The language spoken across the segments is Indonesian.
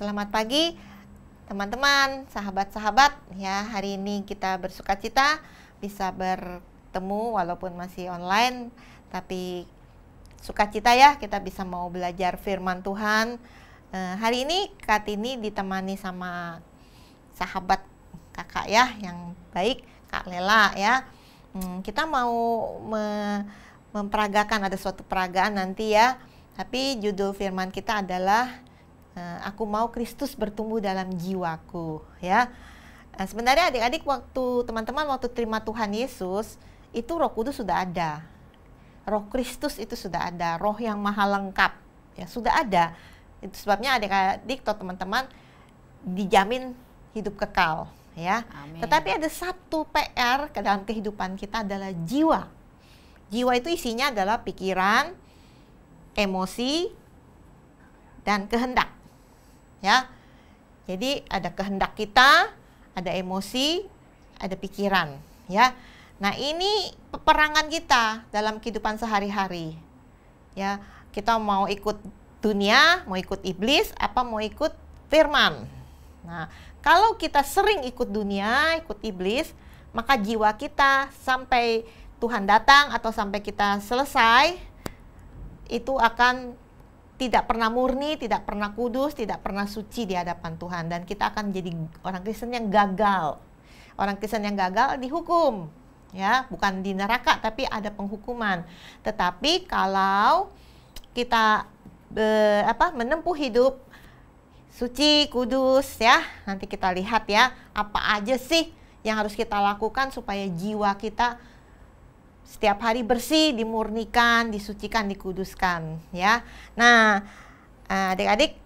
Selamat pagi teman-teman, sahabat-sahabat ya. Hari ini kita bersukacita bisa bertemu walaupun masih online, tapi sukacita ya kita bisa mau belajar firman Tuhan. Hari ini Kartini ditemani sama sahabat kakak ya yang baik, Kak Lela ya. Kita mau memperagakan, ada suatu peragaan nanti ya. Tapi judul firman kita adalah Aku mau Kristus bertumbuh dalam jiwaku ya. Sebenarnya adik-adik teman-teman waktu terima Tuhan Yesus itu Roh Kudus sudah ada. Roh Kristus itu sudah ada, roh yang maha lengkap ya sudah ada. Itu sebabnya adik-adik atau teman-teman dijamin hidup kekal ya. Amin. Tetapi ada satu PR ke dalam kehidupan kita adalah jiwa. Jiwa itu isinya adalah pikiran, emosi, dan kehendak. Ya, jadi ada kehendak kita, ada emosi, ada pikiran. Ya, nah ini peperangan kita dalam kehidupan sehari-hari. Ya, kita mau ikut dunia, mau ikut iblis, apa mau ikut firman. Nah, kalau kita sering ikut dunia, ikut iblis, maka jiwa kita sampai Tuhan datang atau sampai kita selesai itu akan tidak pernah murni, tidak pernah kudus, tidak pernah suci di hadapan Tuhan. Dan kita akan jadi orang Kristen yang gagal. Orang Kristen yang gagal dihukum. Ya, bukan di neraka, tapi ada penghukuman. Tetapi kalau kita menempuh hidup suci, kudus ya, nanti kita lihat ya, apa aja sih yang harus kita lakukan supaya jiwa kita setiap hari bersih, dimurnikan, disucikan, dikuduskan ya. Nah, adik-adik,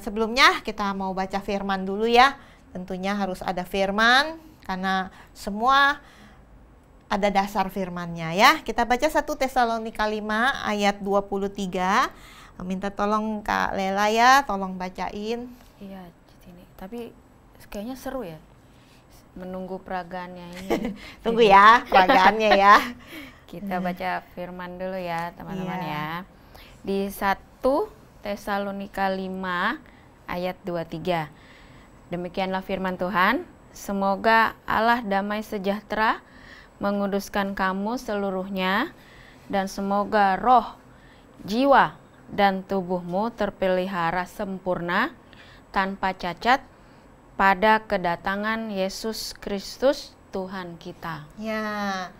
sebelumnya kita mau baca firman dulu ya. Tentunya harus ada firman karena semua ada dasar firmannya ya. Kita baca 1 Tesalonika 5 ayat 23. Minta tolong Kak Lela ya, tolong bacain. Iya, ini. Tapi kayaknya seru ya. Menunggu peragaannya ini. Tunggu ya peragaannya ya. Kita baca firman dulu ya teman-teman ya. Di 1 Tesalonika 5 ayat 23. Demikianlah firman Tuhan. Semoga Allah damai sejahtera menguduskan kamu seluruhnya, dan semoga roh, jiwa, dan tubuhmu terpelihara sempurna tanpa cacat pada kedatangan Yesus Kristus Tuhan kita. Ya,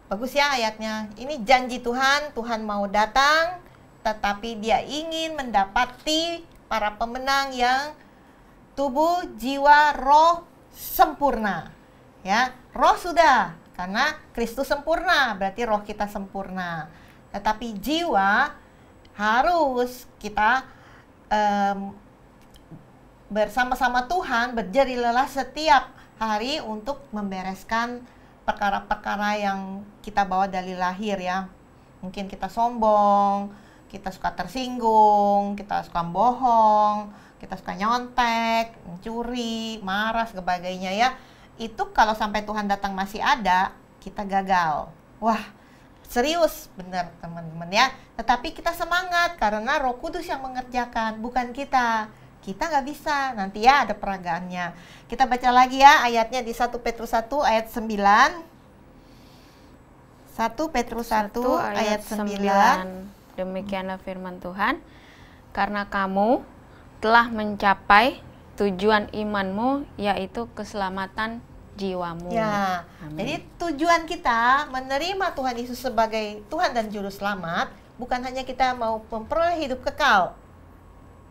bagus ya ayatnya. Ini janji Tuhan, Tuhan mau datang, tetapi Dia ingin mendapati para pemenang yang tubuh, jiwa, roh sempurna. Ya, roh sudah, karena Kristus sempurna, berarti roh kita sempurna. Tetapi jiwa harus kita bersama-sama Tuhan berjeri lelah setiap hari untuk membereskan perkara-perkara yang kita bawa dari lahir ya. Mungkin kita sombong, kita suka tersinggung, kita suka bohong, kita suka nyontek, mencuri, marah, sebagainya ya. Itu kalau sampai Tuhan datang masih ada, kita gagal. Wah, serius benar teman-teman ya. Tetapi kita semangat karena Roh Kudus yang mengerjakan, bukan kita. Kita nggak bisa, nanti ya ada peragaannya. Kita baca lagi ya ayatnya di 1 Petrus 1 ayat 9. 1 Petrus 1 ayat 9. Demikianlah firman Tuhan. Karena kamu telah mencapai tujuan imanmu, yaitu keselamatan jiwamu. Ya, Amin. Jadi tujuan kita menerima Tuhan Yesus sebagai Tuhan dan Juru Selamat, bukan hanya kita mau memperoleh hidup kekal.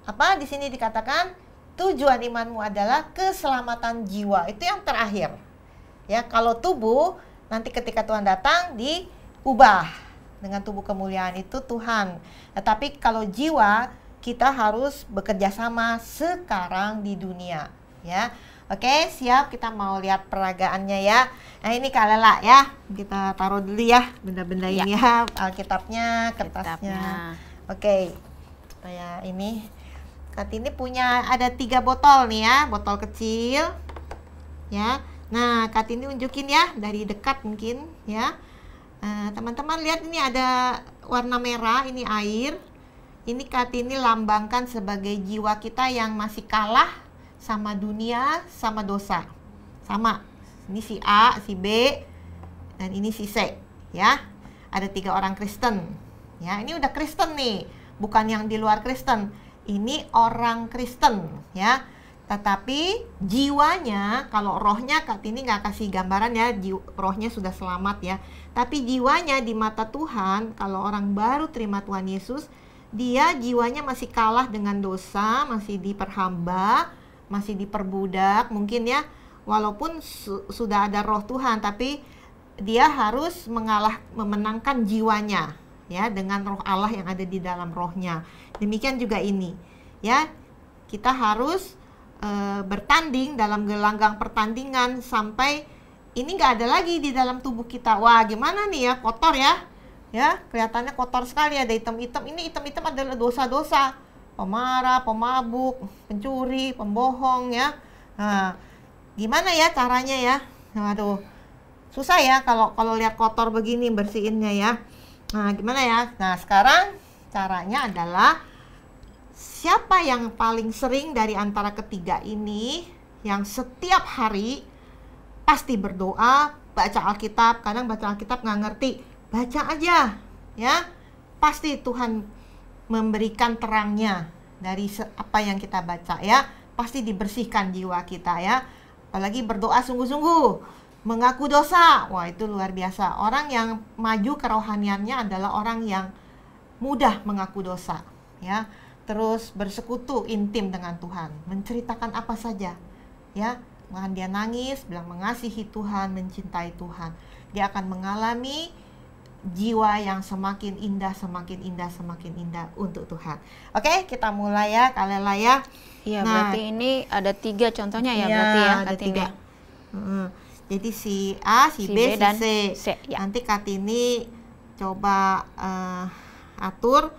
Apa di sini dikatakan tujuan imanmu adalah keselamatan jiwa. Itu yang terakhir. Ya, kalau tubuh nanti ketika Tuhan datang diubah dengan tubuh kemuliaan itu Tuhan. Tetapi kalau jiwa kita harus bekerja sama sekarang di dunia, ya. Oke, siap, kita mau lihat peragaannya ya. Nah, ini Kak Lela ya. Kita taruh dulu ya benda-benda ini ya, Alkitabnya, kertasnya. Oke. Supaya ini Kartini punya ada 3 botol nih ya, botol kecil ya. Nah, Kartini unjukin ya dari dekat mungkin ya. Teman-teman lihat ini ada warna merah, ini air Ini Kartini lambangkan sebagai jiwa kita yang masih kalah sama dunia, sama dosa. Sama. Ini si A, si B, dan ini si C, ya. Ada 3 orang Kristen. Ya, ini udah Kristen nih, bukan yang di luar Kristen. Ini orang Kristen, ya. Tetapi jiwanya, kalau rohnya Kartini nggak kasih gambaran ya, rohnya sudah selamat ya. Tapi jiwanya di mata Tuhan, kalau orang baru terima Tuhan Yesus, dia jiwanya masih kalah dengan dosa, masih diperhamba, masih diperbudak mungkin ya. Walaupun sudah ada roh Tuhan, tapi dia harus memenangkan jiwanya ya dengan roh Allah yang ada di dalam rohnya. Demikian juga ini ya, kita harus bertanding dalam gelanggang pertandingan sampai ini nggak ada lagi di dalam tubuh kita. Wah, gimana nih ya, kotor ya, kelihatannya kotor sekali, ada hitam-hitam. Ini hitam-hitam adalah dosa-dosa, pemarah, pemabuk, pencuri, pembohong ya. Nah, gimana ya caranya ya? Aduh, susah ya kalau lihat kotor begini bersihinnya ya. Nah, gimana ya? Nah, sekarang caranya adalah siapa yang paling sering dari antara ketiga ini yang setiap hari pasti berdoa, baca Alkitab. Kadang baca Alkitab nggak ngerti, baca aja ya, pasti Tuhan memberikan terangnya dari apa yang kita baca ya, pasti dibersihkan jiwa kita ya. Apalagi berdoa sungguh-sungguh, mengaku dosa, wah itu luar biasa. Orang yang maju kerohaniannya adalah orang yang mudah mengaku dosa ya, terus bersekutu intim dengan Tuhan, menceritakan apa saja ya. Bahkan dia nangis, bilang mengasihi Tuhan, mencintai Tuhan. Dia akan mengalami jiwa yang semakin indah, semakin indah, semakin indah untuk Tuhan. Oke, kita mulai ya, Kalela ya. Iya, berarti ini ada 3 contohnya ya, berarti ya, ada 3. Jadi si A, si B, dan si C ya. Nanti Kartini coba atur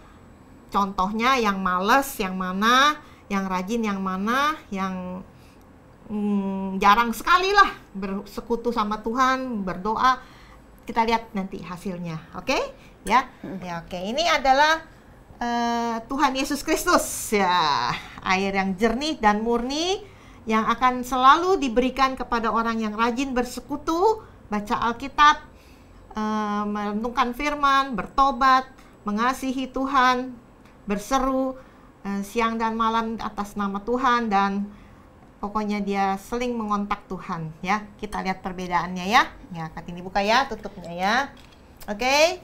contohnya, yang males yang mana, yang rajin yang mana, yang jarang sekali lah bersekutu sama Tuhan, berdoa. Kita lihat nanti hasilnya, oke? Ya, ya oke. Ini adalah Tuhan Yesus Kristus ya, air yang jernih dan murni yang akan selalu diberikan kepada orang yang rajin bersekutu, baca Alkitab, merenungkan firman, bertobat, mengasihi Tuhan, berseru siang dan malam atas nama Tuhan, dan pokoknya dia sering mengontak Tuhan ya. Kita lihat perbedaannya ya. Ya, Kartini buka ya, tutupnya ya. Oke.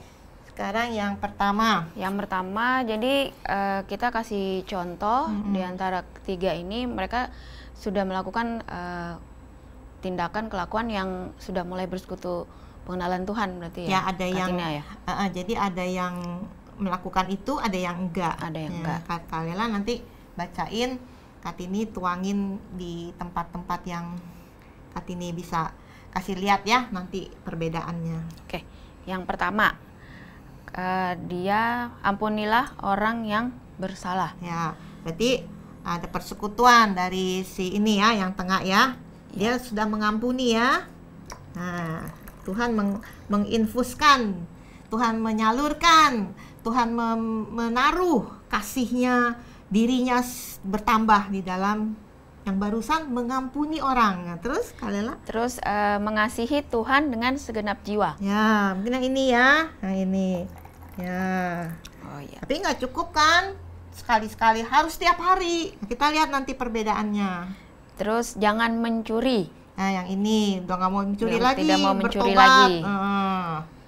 Sekarang yang pertama. Yang pertama, jadi kita kasih contoh di antara 3 ini, mereka sudah melakukan tindakan kelakuan yang sudah mulai bersekutu pengenalan Tuhan berarti ya. Ya, ada yang ya. Jadi ada yang melakukan itu, ada yang enggak. Ada yang enggak. Kalela nanti bacain, Kartini tuangin di tempat-tempat yang Kartini bisa kasih lihat ya nanti perbedaannya. Oke, yang pertama, dia ampunilah orang yang bersalah. Ya, berarti ada persekutuan dari si ini ya, yang tengah ya. Dia sudah mengampuni ya. Nah, Tuhan menginfuskan, Tuhan menyalurkan, Tuhan menaruh kasihnya, dirinya bertambah di dalam yang barusan mengampuni orang. Nah, terus Kalela? Terus mengasihi Tuhan dengan segenap jiwa. Ya, mungkin yang ini ya. Nah, ini. Ya. Oh iya. Tapi nggak cukup kan? Sekali-sekali, harus tiap hari. Kita lihat nanti perbedaannya. Terus jangan mencuri. Nah, yang ini udah nggak mau mencuri lagi, tidak mau mencuri bertobat lagi.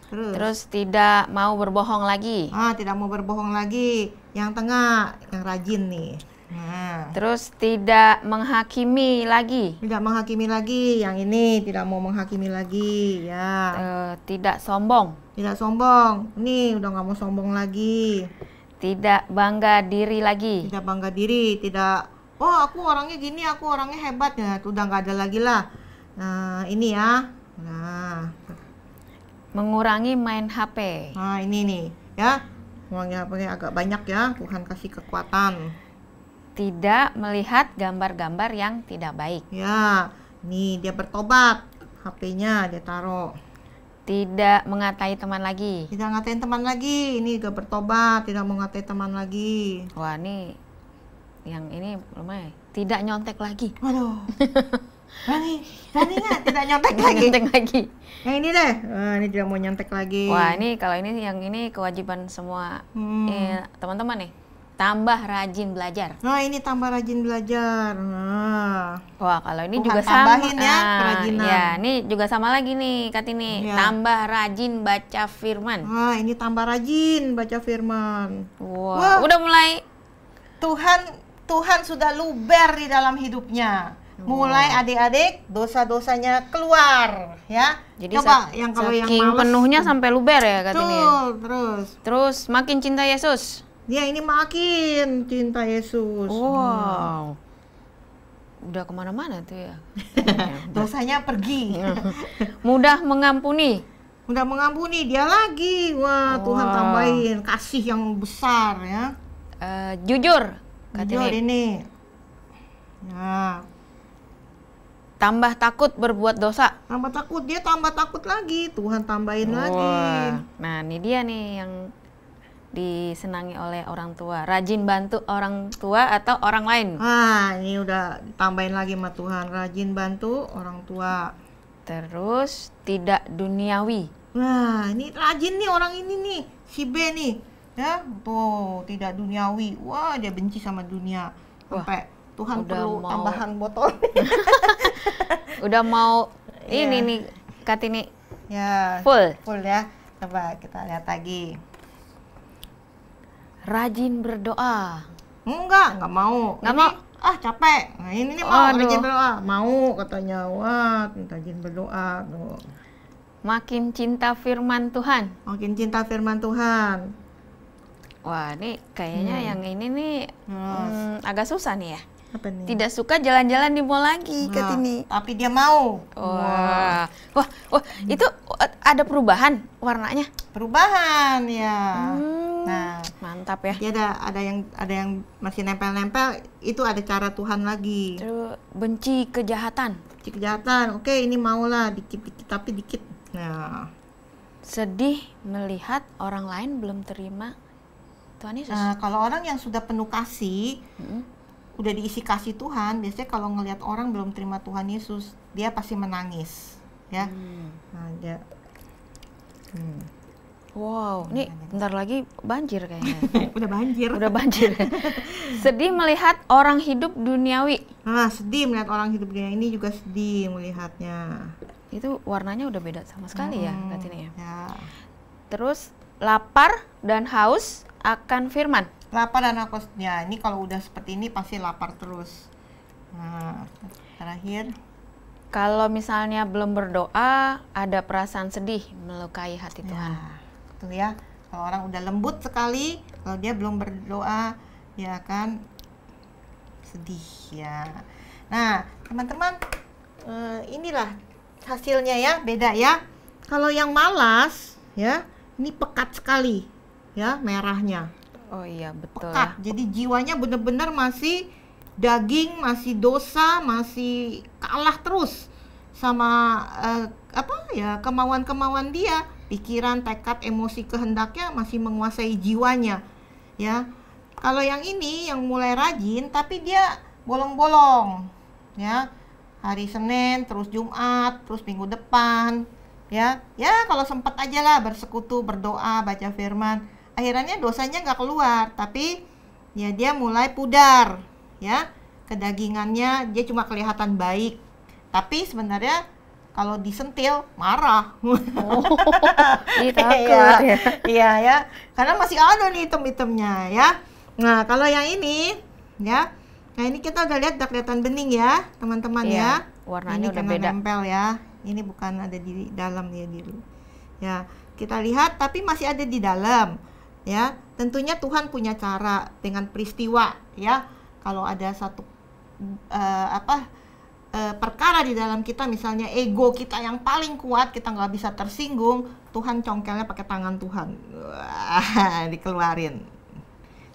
Terus tidak mau berbohong lagi. Tidak mau berbohong lagi. Yang tengah, yang rajin nih. Nah. Terus tidak menghakimi lagi. Tidak menghakimi lagi. Yang ini tidak mau menghakimi lagi. Ya. Tidak sombong. Tidak sombong. Nih udah nggak mau sombong lagi. Tidak bangga diri lagi. Tidak bangga diri. Tidak, oh aku orangnya gini, aku orangnya hebat ya. Itu udah nggak ada lagi lah. Nah ini ya. Nah. Mengurangi main HP. Nah ini nih ya, uangnya agak banyak ya, Tuhan kasih kekuatan. Tidak melihat gambar-gambar yang tidak baik. Ya, nih dia bertobat, HP-nya dia taruh. Tidak mengatai teman lagi. Tidak ngatain teman lagi. Ini udah bertobat, tidak mau ngatain teman lagi. Wah, ini yang ini lumayan. Tidak nyontek lagi. Waduh. Berani nggak tidak nyontek Tidak lagi? nyontek lagi. Yang ini deh. Ini tidak mau nyontek lagi. Wah, ini kalau ini yang ini kewajiban semua teman-teman nih. Tambah rajin belajar. Nah, ini tambah rajin belajar. Nah. Wah, kalau ini Tuhan juga sama. tambahin ya kerajinan. Ya, ini juga sama lagi nih, Kartini. Ya. Tambah rajin baca firman. Nah, ini tambah rajin baca firman. Wah, udah mulai. Tuhan sudah luber di dalam hidupnya. Mulai adik-adik dosa-dosanya keluar, ya. Jadi coba yang kalau yang saking males, penuhnya sampai luber ya, Kartini. Terus makin cinta Yesus. Dia ini makin cinta Yesus. Wow. Udah kemana-mana tuh ya. Dosanya pergi. Mudah mengampuni. Udah mengampuni dia lagi. Wah, Tuhan tambahin kasih yang besar ya. Jujur. Jujur ini. Nah, tambah takut berbuat dosa. tambah takut, dia tambah takut lagi. Tuhan tambahin lagi. Nah, ini dia nih yang disenangi oleh orang tua. Rajin bantu orang tua atau orang lain. Ini udah tambahin lagi sama Tuhan. Rajin bantu orang tua. Terus tidak duniawi. Nah, ini rajin nih orang ini nih, si B nih. Ya, tuh tidak duniawi. Wah, dia benci sama dunia. Sampai Tuhan perlu tambahan botol. Udah mau ini nih, Kartini. Ya, full ya. Coba kita lihat lagi. Rajin berdoa. Nggak mau. Nggak mau? Capek. Nah, ini nih mau rajin berdoa. Mau katanya. Wah, rajin berdoa. Tuh. Makin cinta firman Tuhan. Makin cinta firman Tuhan. Wah, ini kayaknya yang ini nih agak susah nih ya. Apa nih? Tidak suka jalan-jalan di mall lagi, Kartini. Tapi dia mau. Wah, itu ada perubahan warnanya? Perubahan ya. Nah, mantap ya. Dia ada yang masih nempel-nempel, itu ada cara Tuhan lagi. Terus benci kejahatan. Benci kejahatan. Oke, ini maulah dikit-dikit tapi dikit. Nah, sedih melihat orang lain belum terima Tuhan Yesus. Nah, kalau orang yang sudah penuh kasih, udah diisi kasih Tuhan, biasanya kalau ngelihat orang belum terima Tuhan Yesus, dia pasti menangis, ya. Nah, dia. Wow, ini bentar lagi banjir kayaknya. Udah banjir. Udah banjir. Sedih melihat orang hidup duniawi. Nah, sedih melihat orang hidup dunia ini juga sedih melihatnya. Itu warnanya udah beda sama sekali ya, Kartini ya. Terus lapar dan haus akan firman. Lapar dan haus. Ya, ini kalau udah seperti ini pasti lapar terus. Nah, terakhir. Kalau misalnya belum berdoa, ada perasaan sedih melukai hati Tuhan. Tuh ya, kalau orang udah lembut sekali, kalau dia belum berdoa, ya kan sedih ya. Nah, teman-teman, inilah hasilnya ya, beda ya. Kalau yang malas, ya, ini pekat sekali, ya, merahnya. Oh iya, betul. Pekat, jadi jiwanya benar-benar masih daging, masih dosa, masih kalah terus sama kemauan-kemauan dia. Pikiran, tekad, emosi, kehendaknya masih menguasai jiwanya, ya. Kalau yang ini yang mulai rajin tapi dia bolong-bolong, ya. Hari Senin, terus Jumat, terus minggu depan, ya. Ya kalau sempat aja lah bersekutu, berdoa, baca firman. Akhirnya dosanya nggak keluar, tapi ya dia mulai pudar, ya. Kedagingannya dia cuma kelihatan baik, tapi sebenarnya kalau disentil marah. Takut ya. Iya ya, karena masih ada nih item-itemnya ya. Nah, kalau yang ini ya. Nah, ini kita udah lihat, udah kelihatan bening ya, teman-teman ya. Warnanya ini udah karena beda. nempel ya. Ini bukan ada di dalam ya biru. Ya, kita lihat tapi masih ada di dalam. Ya, tentunya Tuhan punya cara dengan peristiwa ya. Kalau ada satu perkara di dalam kita, misalnya ego kita yang paling kuat, kita nggak bisa tersinggung, Tuhan congkelnya pakai tangan Tuhan. Wah, dikeluarin.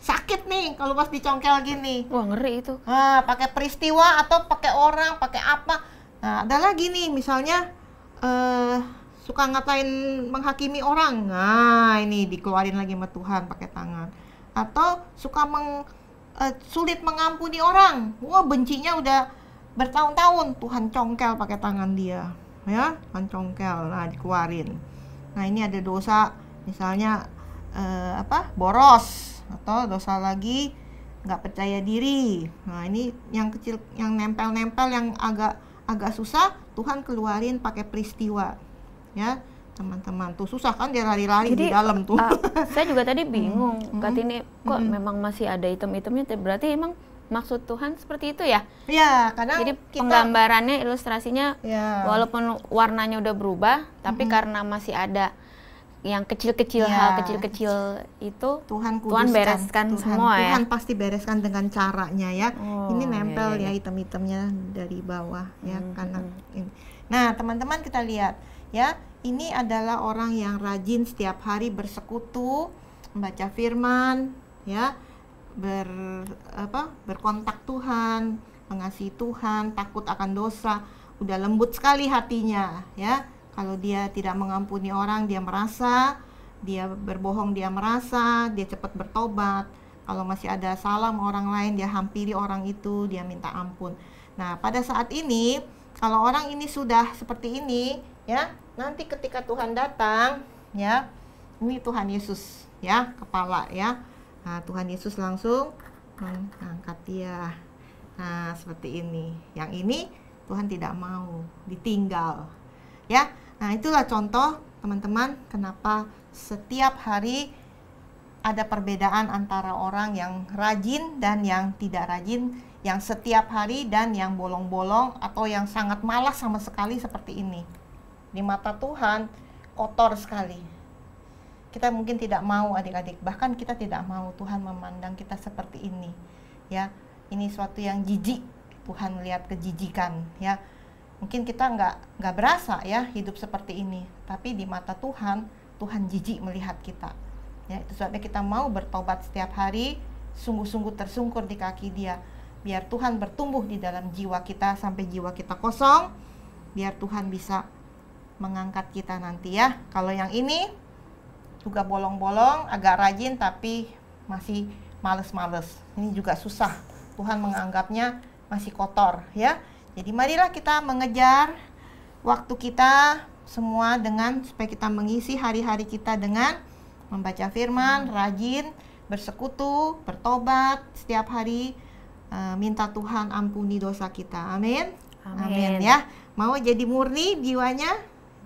Sakit nih kalau pas dicongkel gini. Wah, ngeri itu. Nah, pakai peristiwa atau pakai orang, pakai apa. Nah, ada lagi nih misalnya suka ngatain, menghakimi orang. Nah, ini dikeluarin lagi sama Tuhan pakai tangan. Atau suka sulit mengampuni orang. Wah, bencinya udah bertahun-tahun, Tuhan congkel pakai tangan dia. Ya, Tuhan congkel. Nah, dikeluarin. Nah, ini ada dosa misalnya boros, atau dosa lagi nggak percaya diri. Nah, ini yang kecil, yang nempel-nempel, yang agak susah, Tuhan keluarin pakai peristiwa. Ya, teman-teman, tuh susah kan dia lari-lari di dalam tuh. Saya juga tadi bingung, Kartini, kok memang masih ada item-itemnya, berarti emang maksud Tuhan seperti itu ya? Ya, kadang jadi penggambarannya, ilustrasinya, ya, walaupun warnanya udah berubah, tapi karena masih ada yang kecil-kecil, hal kecil-kecil itu Tuhan bereskan semua ya. Tuhan pasti bereskan dengan caranya ya. Ini nempel ya item-itemnya dari bawah ya, karena ini. Nah, teman-teman, kita lihat ya, ini adalah orang yang rajin setiap hari bersekutu, membaca firman, ya, berkontak Tuhan, mengasihi Tuhan, takut akan dosa, udah lembut sekali hatinya, ya. Kalau dia tidak mengampuni orang, dia merasa, dia berbohong, dia merasa, dia cepat bertobat. Kalau masih ada salah sama orang lain, dia hampiri orang itu, dia minta ampun. Nah, pada saat ini, kalau orang ini sudah seperti ini, ya, nanti ketika Tuhan datang, ya, ini Tuhan Yesus, ya, kepala, ya. Nah, Tuhan Yesus langsung mengangkat dia. Nah, seperti ini. Yang ini Tuhan tidak mau ditinggal, ya. Nah, itulah contoh, teman-teman, kenapa setiap hari ada perbedaan antara orang yang rajin dan yang tidak rajin, yang setiap hari dan yang bolong-bolong, atau yang sangat malas sama sekali seperti ini. Di mata Tuhan kotor sekali. Kita mungkin tidak mau, adik-adik, bahkan kita tidak mau Tuhan memandang kita seperti ini, ya. Ini suatu yang jijik, Tuhan melihat kejijikan, ya. Mungkin kita nggak berasa ya hidup seperti ini, tapi di mata Tuhan, Tuhan jijik melihat kita. Ya, itu sebabnya kita mau bertobat setiap hari, sungguh-sungguh tersungkur di kaki Dia, biar Tuhan bertumbuh di dalam jiwa kita sampai jiwa kita kosong, biar Tuhan bisa mengangkat kita nanti ya. Kalau yang ini juga bolong-bolong, agak rajin tapi masih males-males, ini juga susah. Tuhan menganggapnya masih kotor ya. Jadi marilah kita mengejar waktu kita semua dengan supaya kita mengisi hari-hari kita dengan membaca firman, rajin, bersekutu, bertobat setiap hari, minta Tuhan ampuni dosa kita. Amin. Amin ya. Mau jadi murni jiwanya?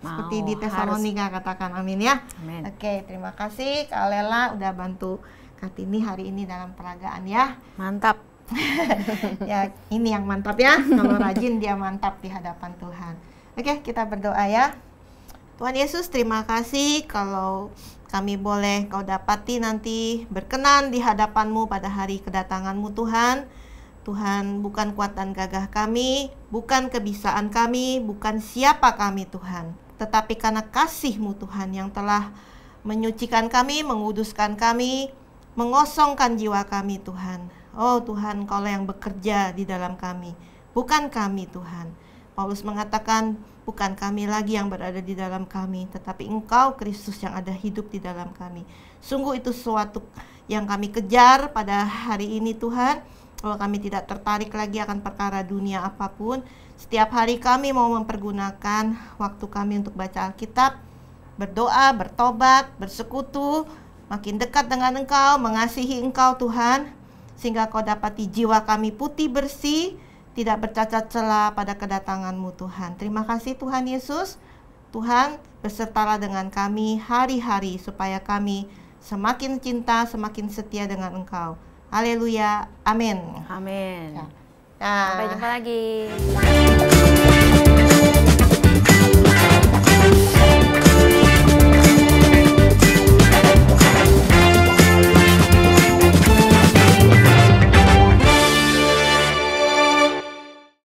Mau, seperti di Tesalonika katakan, amin ya. Amin. Oke, terima kasih Kak Lela udah bantu Kartini hari ini dalam peragaan ya. Mantap. Ya, ini yang mantap ya. Kalau rajin dia mantap di hadapan Tuhan. Oke, kita berdoa ya. Tuhan Yesus, terima kasih kalau kami boleh Kau dapati nanti berkenan di hadapan-Mu pada hari kedatangan-Mu Tuhan. Tuhan, bukan kuat dan gagah kami, bukan kebisaan kami, bukan siapa kami Tuhan, tetapi karena kasih-Mu Tuhan yang telah menyucikan kami, menguduskan kami, mengosongkan jiwa kami Tuhan. Oh Tuhan, Kaulah yang bekerja di dalam kami, bukan kami Tuhan. Paulus mengatakan, bukan kami lagi yang berada di dalam kami, tetapi Engkau Kristus yang ada hidup di dalam kami. Sungguh itu sesuatu yang kami kejar pada hari ini Tuhan. Kalau kami tidak tertarik lagi akan perkara dunia apapun, setiap hari kami mau mempergunakan waktu kami untuk baca Alkitab, berdoa, bertobat, bersekutu, makin dekat dengan Engkau, mengasihi Engkau Tuhan, sehingga Kau dapati jiwa kami putih bersih, tidak bercacat celah pada kedatangan-Mu Tuhan. Terima kasih Tuhan Yesus. Tuhan, bersertalah dengan kami hari-hari supaya kami semakin cinta, semakin setia dengan Engkau. Haleluya, amin. Amin. Ya. Sampai jumpa lagi.